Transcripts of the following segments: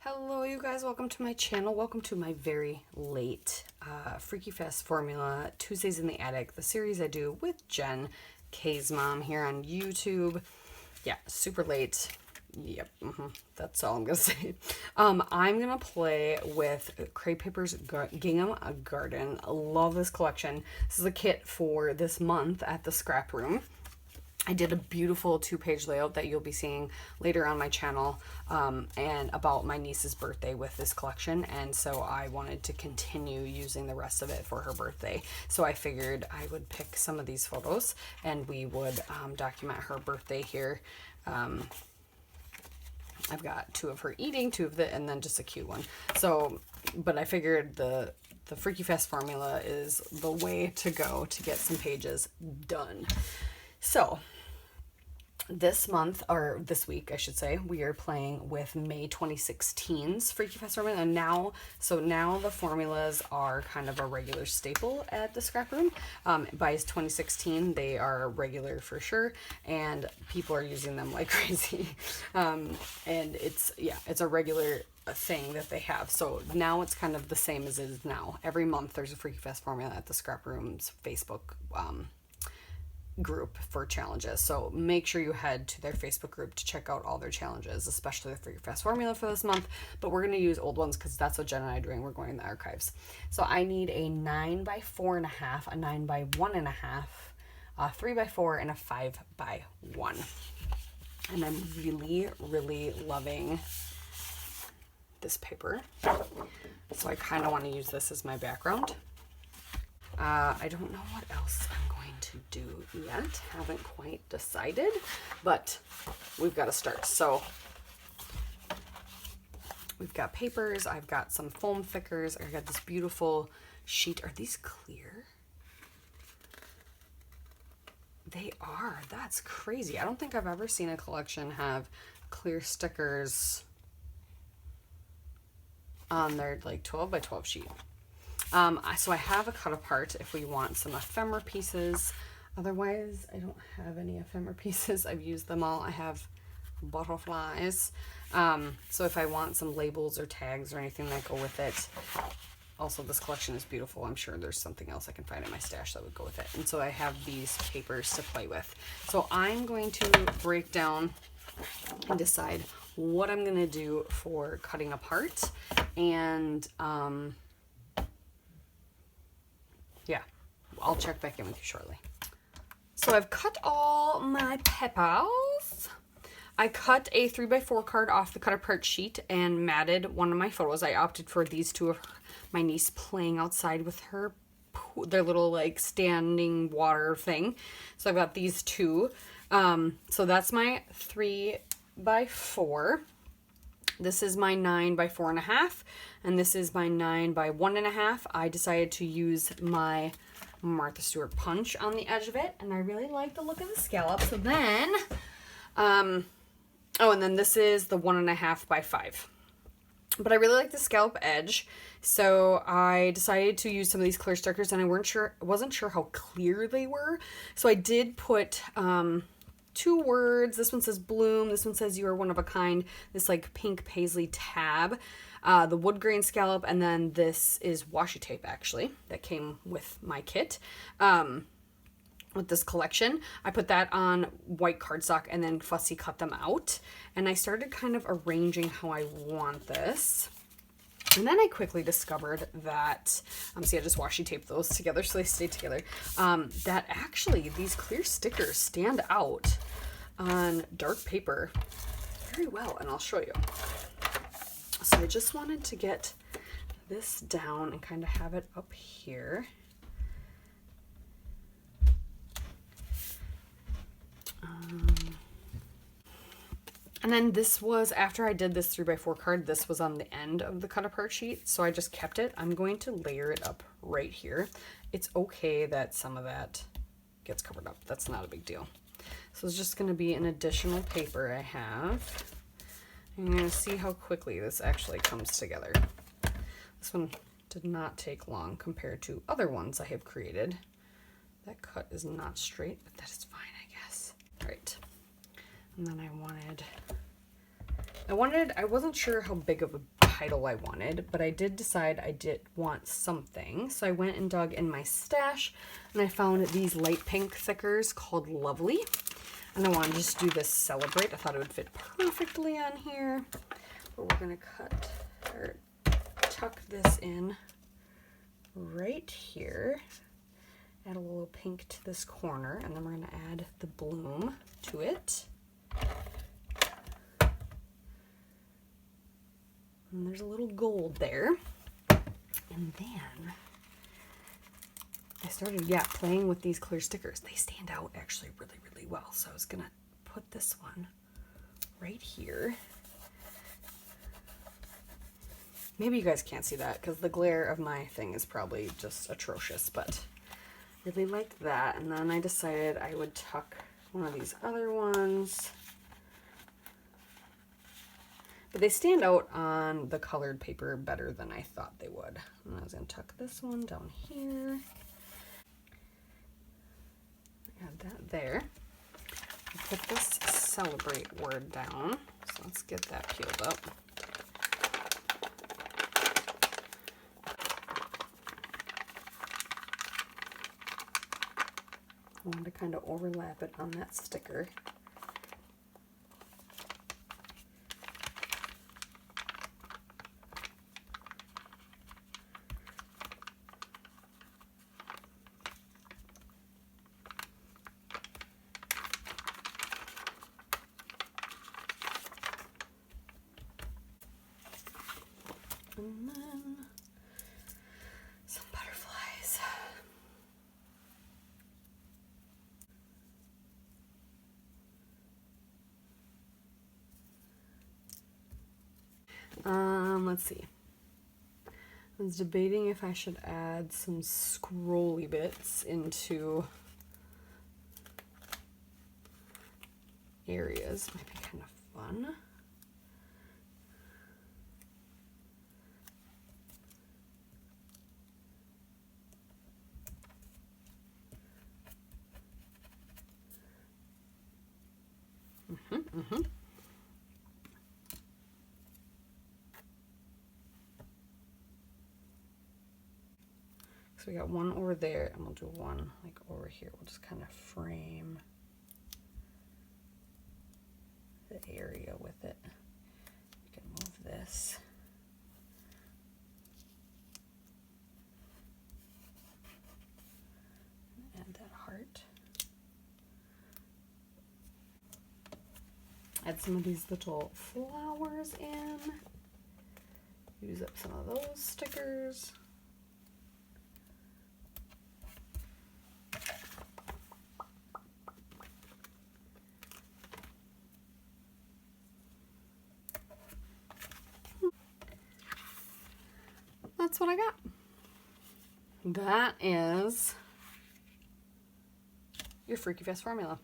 Hello you guys, welcome to my channel. Welcome to my very late Freaky Fest Formula Tuesdays in the Attic, the series I do with Jen, Kay's mom, here on YouTube. Yeah, super late. Yep, that's all I'm gonna say. I'm gonna play with Crepe Paper's Gingham Garden. I love this collection. This is a kit for this month at the scrap room. I did a beautiful 2-page layout that you'll be seeing later on my channel and about my niece's birthday with this collection, and so I wanted to continue using the rest of it for her birthday. So I figured I would pick some of these photos and we would document her birthday here. I've got 2 of her eating, 2 of and then just a cute one. So, but I figured the Freaky Fest formula is the way to go to get some pages done. So this month, or this week I should say, we are playing with May 2016's Freaky Fest formula, and now the formulas are kind of a regular staple at the scrap room. By 2016 they are regular for sure, and people are using them like crazy. And it's a regular thing that they have. So now it's kind of the same as it is now. Every month there's a Freaky Fest formula at the scrap room's Facebook group for challenges. So make sure you head to their Facebook group to check out all their challenges, especially the Freaky Fest formula for this month. But we're going to use old ones because that's what Jen and I are doing. We're going in the archives. So I need a 9x4.5, a 9x1.5, a 3x4, and a 5x1. And I'm really loving this paper. So I kind of want to use this as my background. I don't know what else I'm going to do yet. Haven't quite decided, but we've got to start. So we've got papers. I've got some foam thickers. I got this beautiful sheet. Are these clear? They are. That's crazy. I don't think I've ever seen a collection have clear stickers on their like 12x12 sheet. So I have a cut apart if we want some ephemera pieces. Otherwise, I don't have any ephemera pieces. I've used them all. I have butterflies. So if I want some labels or tags or anything that go with it. Also, this collection is beautiful. I'm sure there's something else I can find in my stash that would go with it. And so I have these papers to play with. So I'm going to break down and decide what I'm going to do for cutting apart. And yeah, I'll check back in with you shortly. So I've cut all my peppers. I cut a 3x4 card off the cut apart sheet and matted one of my photos. I opted for these 2 of my niece playing outside with their little like standing water thing. So I've got these 2. So that's my 3x4. This is my 9x4.5, and this is my 9x1.5. I decided to use my Martha Stewart punch on the edge of it, and I really like the look of the scallop. So then, and then this is the 1.5x5. But I really like the scallop edge, so I decided to use some of these clear stickers, and I wasn't sure how clear they were. So I did put 2 words. This one says bloom. This one says you are one of a kind. This like pink paisley tab, the wood grain scallop, and then this is washi tape actually that came with my kit. With this collection, I put that on white cardstock and then fussy cut them out. And I started kind of arranging how I want this. And then I quickly discovered that, see, I just washi taped those together so they stay together, that actually these clear stickers stand out on dark paper very well, and I'll show you. So I just wanted to get this down and kind of have it up here. And then this was, after I did this 3x4 card, this was on the end of the cut apart sheet, so I just kept it. I'm going to layer it up right here. It's okay that some of that gets covered up. That's not a big deal. So it's just going to be an additional paper I have. I'm going to see how quickly this actually comes together. This one did not take long compared to other ones I have created. That cut is not straight, but that is fine, I guess. All right. And then I wanted I wasn't sure how big of a title I wanted, but I did decide I did want something. So I went and dug in my stash and I found these light pink thickers called Lovely. And I wanted to just do this Celebrate. I thought it would fit perfectly on here. But we're gonna tuck this in right here. Add a little pink to this corner, and then we're gonna add the bloom to it. And there's a little gold there. And then I started, playing with these clear stickers. They stand out actually really, really well. So I was gonna put this one right here. Maybe you guys can't see that because the glare of my thing is probably just atrocious, but really like that. And then I decided I would tuck one of these other ones. But they stand out on the colored paper better than I thought they would. And I was going to tuck this one down here. Add that there. I'll put this Celebrate word down. So let's get that peeled up. I want to kind of overlap it on that sticker. And then some butterflies. Let's see. I was debating if I should add some scrolly bits into areas. Might be kind of fun. So we got one over there, and we'll do one like over here. We'll just kind of frame the area with it. We can move this. Add that heart. Add some of these little flowers in. Use up some of those stickers. That's what I got. That is your Freaky Fest formula.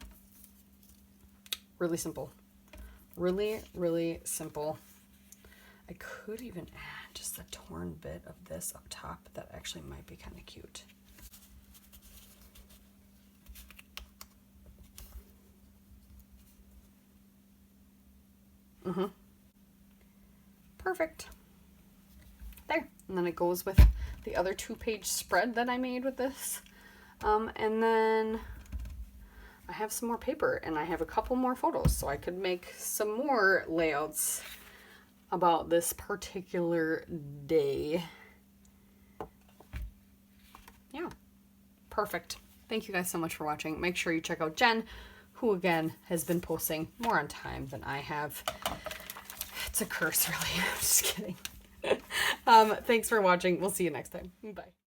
Really simple. Really, really simple. I could even add just a torn bit of this up top. That actually might be kind of cute. Perfect. There. And then it goes with the other 2-page spread that I made with this. And then I have some more paper and I have a couple more photos, so I could make some more layouts about this particular day. Yeah, perfect. Thank you guys so much for watching. Make sure you check out Jen, who again has been posting more on time than I have. It's a curse, really. I'm just kidding. Thanks for watching. We'll see you next time. Bye.